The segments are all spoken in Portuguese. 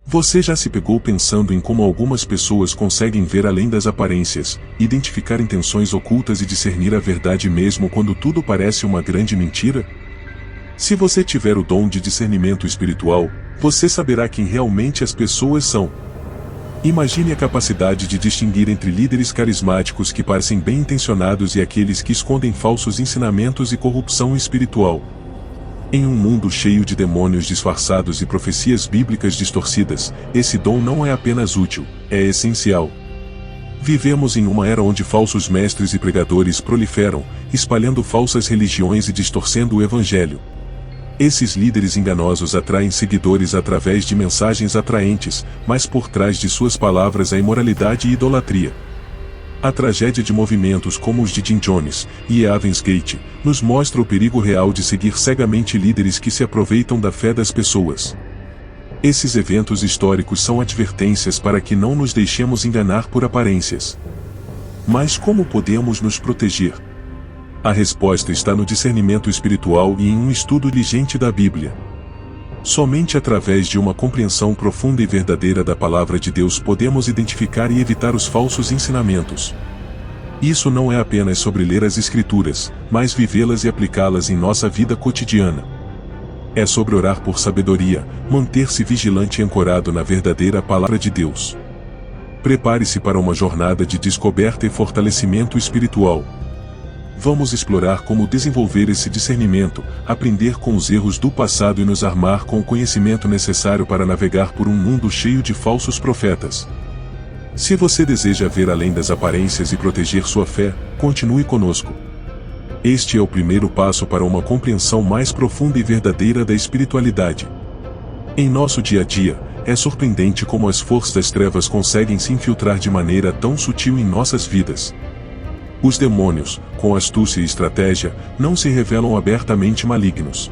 Você já se pegou pensando em como algumas pessoas conseguem ver além das aparências, identificar intenções ocultas e discernir a verdade mesmo quando tudo parece uma grande mentira? Se você tiver o dom de discernimento espiritual, você saberá quem realmente as pessoas são. Imagine a capacidade de distinguir entre líderes carismáticos que parecem bem-intencionados e aqueles que escondem falsos ensinamentos e corrupção espiritual. Em um mundo cheio de demônios disfarçados e profecias bíblicas distorcidas, esse dom não é apenas útil, é essencial. Vivemos em uma era onde falsos mestres e pregadores proliferam, espalhando falsas religiões e distorcendo o evangelho. Esses líderes enganosos atraem seguidores através de mensagens atraentes, mas por trás de suas palavras há imoralidade e idolatria. A tragédia de movimentos como os de Jim Jones e Evans Gate nos mostra o perigo real de seguir cegamente líderes que se aproveitam da fé das pessoas. Esses eventos históricos são advertências para que não nos deixemos enganar por aparências. Mas como podemos nos proteger? A resposta está no discernimento espiritual e em um estudo diligente da Bíblia. Somente através de uma compreensão profunda e verdadeira da palavra de Deus podemos identificar e evitar os falsos ensinamentos. Isso não é apenas sobre ler as Escrituras, mas vivê-las e aplicá-las em nossa vida cotidiana. É sobre orar por sabedoria, manter-se vigilante e ancorado na verdadeira palavra de Deus. Prepare-se para uma jornada de descoberta e fortalecimento espiritual. Vamos explorar como desenvolver esse discernimento, aprender com os erros do passado e nos armar com o conhecimento necessário para navegar por um mundo cheio de falsos profetas. Se você deseja ver além das aparências e proteger sua fé, continue conosco. Este é o primeiro passo para uma compreensão mais profunda e verdadeira da espiritualidade. Em nosso dia a dia, é surpreendente como as forças das trevas conseguem se infiltrar de maneira tão sutil em nossas vidas. Os demônios, com astúcia e estratégia, não se revelam abertamente malignos.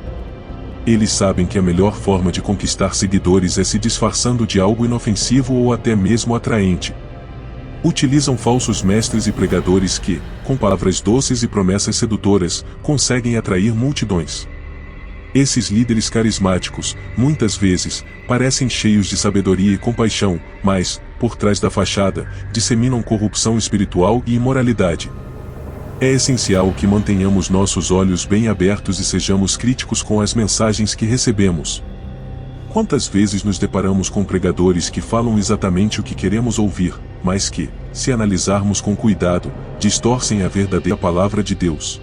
Eles sabem que a melhor forma de conquistar seguidores é se disfarçando de algo inofensivo ou até mesmo atraente. Utilizam falsos mestres e pregadores que, com palavras doces e promessas sedutoras, conseguem atrair multidões. Esses líderes carismáticos, muitas vezes, parecem cheios de sabedoria e compaixão, mas, por trás da fachada, disseminam corrupção espiritual e imoralidade. É essencial que mantenhamos nossos olhos bem abertos e sejamos críticos com as mensagens que recebemos. Quantas vezes nos deparamos com pregadores que falam exatamente o que queremos ouvir, mas que, se analisarmos com cuidado, distorcem a verdadeira palavra de Deus?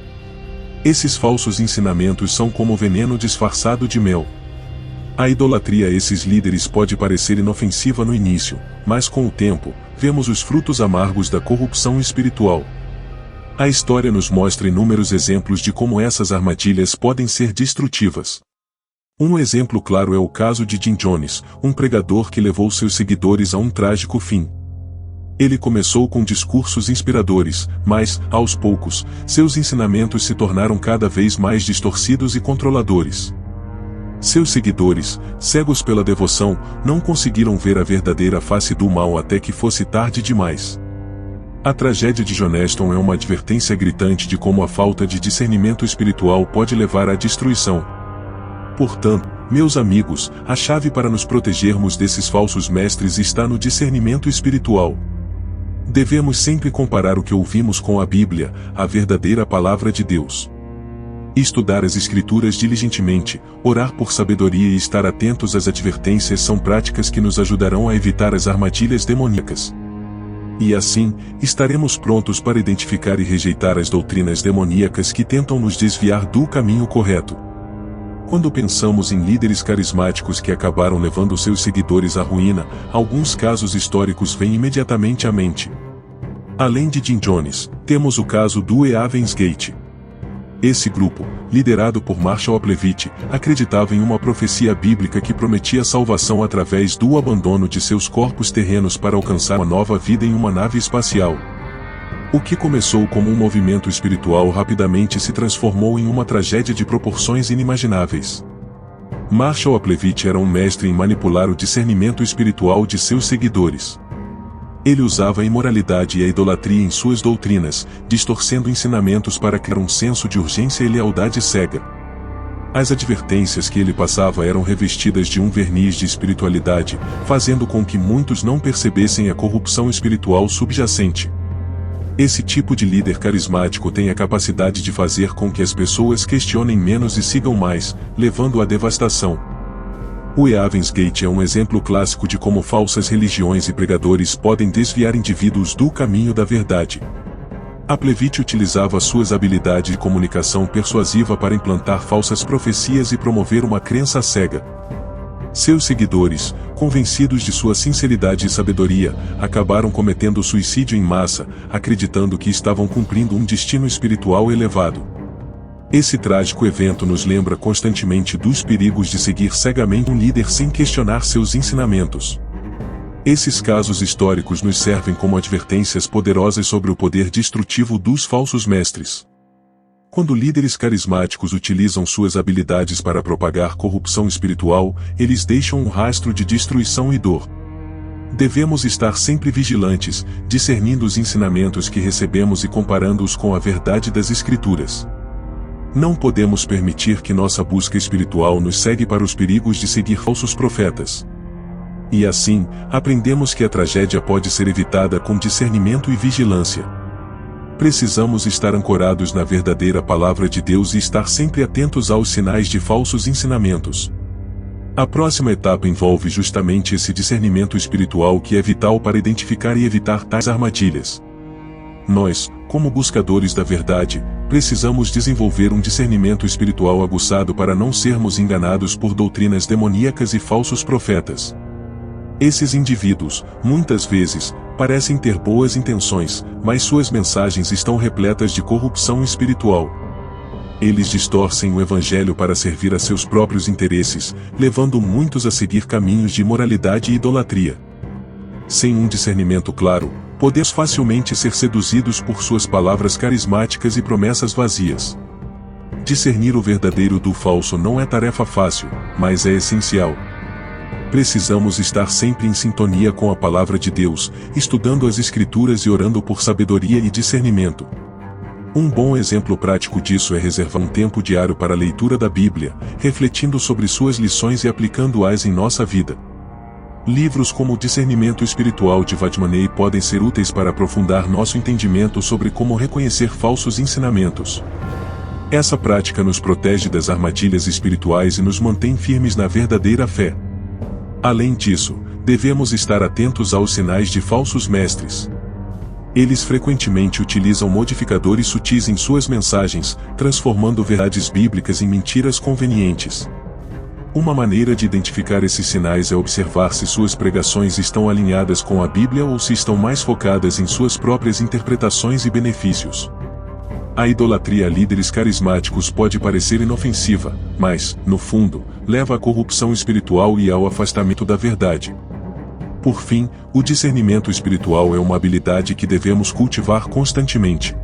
Esses falsos ensinamentos são como veneno disfarçado de mel. A idolatria a esses líderes pode parecer inofensiva no início, mas com o tempo, vemos os frutos amargos da corrupção espiritual. A história nos mostra inúmeros exemplos de como essas armadilhas podem ser destrutivas. Um exemplo claro é o caso de Jim Jones, um pregador que levou seus seguidores a um trágico fim. Ele começou com discursos inspiradores, mas, aos poucos, seus ensinamentos se tornaram cada vez mais distorcidos e controladores. Seus seguidores, cegos pela devoção, não conseguiram ver a verdadeira face do mal até que fosse tarde demais. A tragédia de Joneston é uma advertência gritante de como a falta de discernimento espiritual pode levar à destruição. Portanto, meus amigos, a chave para nos protegermos desses falsos mestres está no discernimento espiritual. Devemos sempre comparar o que ouvimos com a Bíblia, a verdadeira palavra de Deus. Estudar as Escrituras diligentemente, orar por sabedoria e estar atentos às advertências são práticas que nos ajudarão a evitar as armadilhas demoníacas. E assim, estaremos prontos para identificar e rejeitar as doutrinas demoníacas que tentam nos desviar do caminho correto. Quando pensamos em líderes carismáticos que acabaram levando seus seguidores à ruína, alguns casos históricos vêm imediatamente à mente. Além de Jim Jones, temos o caso do Evans Gate. Esse grupo, liderado por Marshall Applevitch, acreditava em uma profecia bíblica que prometia salvação através do abandono de seus corpos terrenos para alcançar uma nova vida em uma nave espacial. O que começou como um movimento espiritual rapidamente se transformou em uma tragédia de proporções inimagináveis. Marshall Applevitch era um mestre em manipular o discernimento espiritual de seus seguidores. Ele usava a imoralidade e a idolatria em suas doutrinas, distorcendo ensinamentos para criar um senso de urgência e lealdade cega. As advertências que ele passava eram revestidas de um verniz de espiritualidade, fazendo com que muitos não percebessem a corrupção espiritual subjacente. Esse tipo de líder carismático tem a capacidade de fazer com que as pessoas questionem menos e sigam mais, levando à devastação. O Evansgate é um exemplo clássico de como falsas religiões e pregadores podem desviar indivíduos do caminho da verdade. Applevite utilizava suas habilidades de comunicação persuasiva para implantar falsas profecias e promover uma crença cega. Seus seguidores, convencidos de sua sinceridade e sabedoria, acabaram cometendo suicídio em massa, acreditando que estavam cumprindo um destino espiritual elevado. Esse trágico evento nos lembra constantemente dos perigos de seguir cegamente um líder sem questionar seus ensinamentos. Esses casos históricos nos servem como advertências poderosas sobre o poder destrutivo dos falsos mestres. Quando líderes carismáticos utilizam suas habilidades para propagar corrupção espiritual, eles deixam um rastro de destruição e dor. Devemos estar sempre vigilantes, discernindo os ensinamentos que recebemos e comparando-os com a verdade das Escrituras. Não podemos permitir que nossa busca espiritual nos cegue para os perigos de seguir falsos profetas. E assim, aprendemos que a tragédia pode ser evitada com discernimento e vigilância. Precisamos estar ancorados na verdadeira palavra de Deus e estar sempre atentos aos sinais de falsos ensinamentos. A próxima etapa envolve justamente esse discernimento espiritual que é vital para identificar e evitar tais armadilhas. Nós, como buscadores da verdade, precisamos desenvolver um discernimento espiritual aguçado para não sermos enganados por doutrinas demoníacas e falsos profetas. Esses indivíduos, muitas vezes, parecem ter boas intenções, mas suas mensagens estão repletas de corrupção espiritual. Eles distorcem o Evangelho para servir a seus próprios interesses, levando muitos a seguir caminhos de imoralidade e idolatria. Sem um discernimento claro, podemos facilmente ser seduzidos por suas palavras carismáticas e promessas vazias. Discernir o verdadeiro do falso não é tarefa fácil, mas é essencial. Precisamos estar sempre em sintonia com a palavra de Deus, estudando as Escrituras e orando por sabedoria e discernimento. Um bom exemplo prático disso é reservar um tempo diário para a leitura da Bíblia, refletindo sobre suas lições e aplicando-as em nossa vida. Livros como o Discernimento Espiritual de Vadmanei podem ser úteis para aprofundar nosso entendimento sobre como reconhecer falsos ensinamentos. Essa prática nos protege das armadilhas espirituais e nos mantém firmes na verdadeira fé. Além disso, devemos estar atentos aos sinais de falsos mestres. Eles frequentemente utilizam modificadores sutis em suas mensagens, transformando verdades bíblicas em mentiras convenientes. Uma maneira de identificar esses sinais é observar se suas pregações estão alinhadas com a Bíblia ou se estão mais focadas em suas próprias interpretações e benefícios. A idolatria a líderes carismáticos pode parecer inofensiva, mas, no fundo, leva à corrupção espiritual e ao afastamento da verdade. Por fim, o discernimento espiritual é uma habilidade que devemos cultivar constantemente.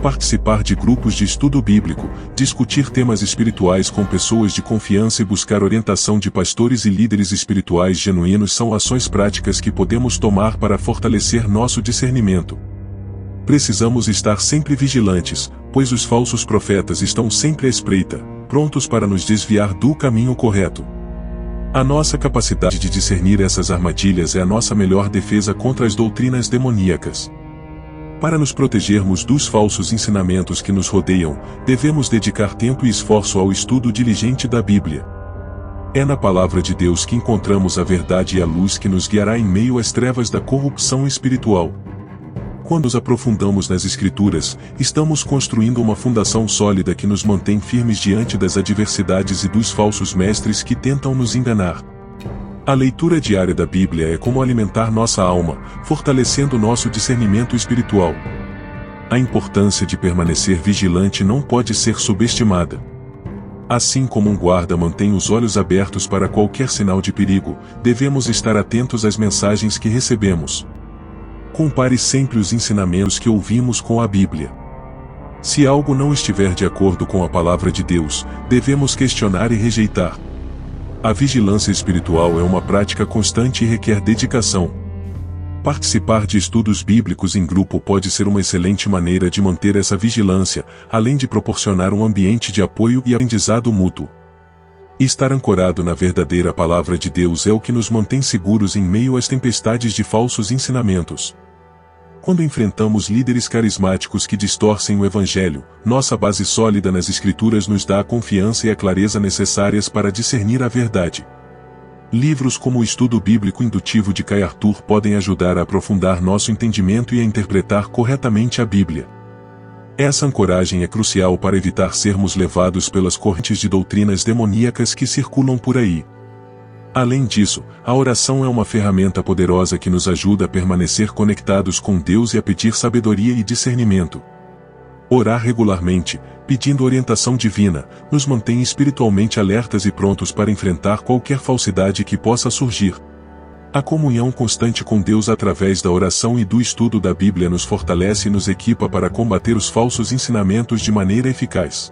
Participar de grupos de estudo bíblico, discutir temas espirituais com pessoas de confiança e buscar orientação de pastores e líderes espirituais genuínos são ações práticas que podemos tomar para fortalecer nosso discernimento. Precisamos estar sempre vigilantes, pois os falsos profetas estão sempre à espreita, prontos para nos desviar do caminho correto. A nossa capacidade de discernir essas armadilhas é a nossa melhor defesa contra as doutrinas demoníacas. Para nos protegermos dos falsos ensinamentos que nos rodeiam, devemos dedicar tempo e esforço ao estudo diligente da Bíblia. É na palavra de Deus que encontramos a verdade e a luz que nos guiará em meio às trevas da corrupção espiritual. Quando nos aprofundamos nas Escrituras, estamos construindo uma fundação sólida que nos mantém firmes diante das adversidades e dos falsos mestres que tentam nos enganar. A leitura diária da Bíblia é como alimentar nossa alma, fortalecendo nosso discernimento espiritual. A importância de permanecer vigilante não pode ser subestimada. Assim como um guarda mantém os olhos abertos para qualquer sinal de perigo, devemos estar atentos às mensagens que recebemos. Compare sempre os ensinamentos que ouvimos com a Bíblia. Se algo não estiver de acordo com a palavra de Deus, devemos questionar e rejeitar. A vigilância espiritual é uma prática constante e requer dedicação. Participar de estudos bíblicos em grupo pode ser uma excelente maneira de manter essa vigilância, além de proporcionar um ambiente de apoio e aprendizado mútuo. Estar ancorado na verdadeira palavra de Deus é o que nos mantém seguros em meio às tempestades de falsos ensinamentos. Quando enfrentamos líderes carismáticos que distorcem o Evangelho, nossa base sólida nas Escrituras nos dá a confiança e a clareza necessárias para discernir a verdade. Livros como o Estudo Bíblico Indutivo de Kay Arthur podem ajudar a aprofundar nosso entendimento e a interpretar corretamente a Bíblia. Essa ancoragem é crucial para evitar sermos levados pelas correntes de doutrinas demoníacas que circulam por aí. Além disso, a oração é uma ferramenta poderosa que nos ajuda a permanecer conectados com Deus e a pedir sabedoria e discernimento. Orar regularmente, pedindo orientação divina, nos mantém espiritualmente alertas e prontos para enfrentar qualquer falsidade que possa surgir. A comunhão constante com Deus através da oração e do estudo da Bíblia nos fortalece e nos equipa para combater os falsos ensinamentos de maneira eficaz.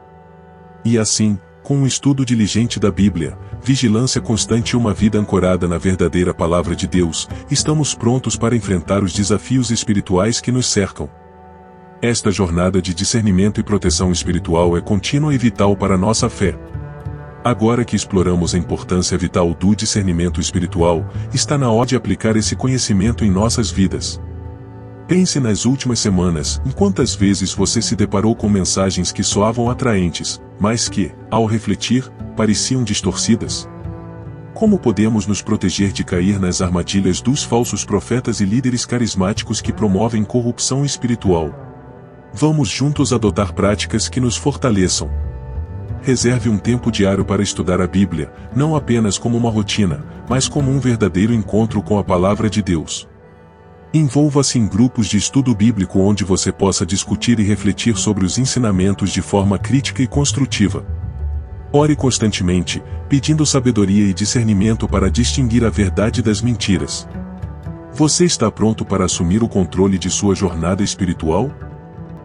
E assim, com um estudo diligente da Bíblia, vigilância constante e uma vida ancorada na verdadeira palavra de Deus, estamos prontos para enfrentar os desafios espirituais que nos cercam. Esta jornada de discernimento e proteção espiritual é contínua e vital para nossa fé. Agora que exploramos a importância vital do discernimento espiritual, está na hora de aplicar esse conhecimento em nossas vidas. Pense nas últimas semanas em quantas vezes você se deparou com mensagens que soavam atraentes, mas que, ao refletir, pareciam distorcidas. Como podemos nos proteger de cair nas armadilhas dos falsos profetas e líderes carismáticos que promovem corrupção espiritual? Vamos juntos adotar práticas que nos fortaleçam. Reserve um tempo diário para estudar a Bíblia, não apenas como uma rotina, mas como um verdadeiro encontro com a palavra de Deus. Envolva-se em grupos de estudo bíblico onde você possa discutir e refletir sobre os ensinamentos de forma crítica e construtiva. Ore constantemente, pedindo sabedoria e discernimento para distinguir a verdade das mentiras. Você está pronto para assumir o controle de sua jornada espiritual?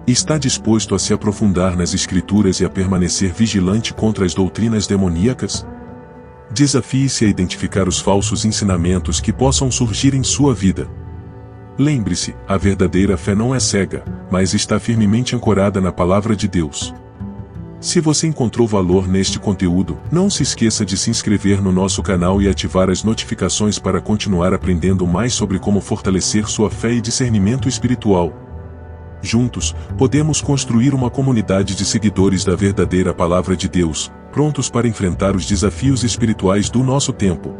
Está disposto a se aprofundar nas Escrituras e a permanecer vigilante contra as doutrinas demoníacas? Desafie-se a identificar os falsos ensinamentos que possam surgir em sua vida. Lembre-se, a verdadeira fé não é cega, mas está firmemente ancorada na palavra de Deus. Se você encontrou valor neste conteúdo, não se esqueça de se inscrever no nosso canal e ativar as notificações para continuar aprendendo mais sobre como fortalecer sua fé e discernimento espiritual. Juntos, podemos construir uma comunidade de seguidores da verdadeira palavra de Deus, prontos para enfrentar os desafios espirituais do nosso tempo.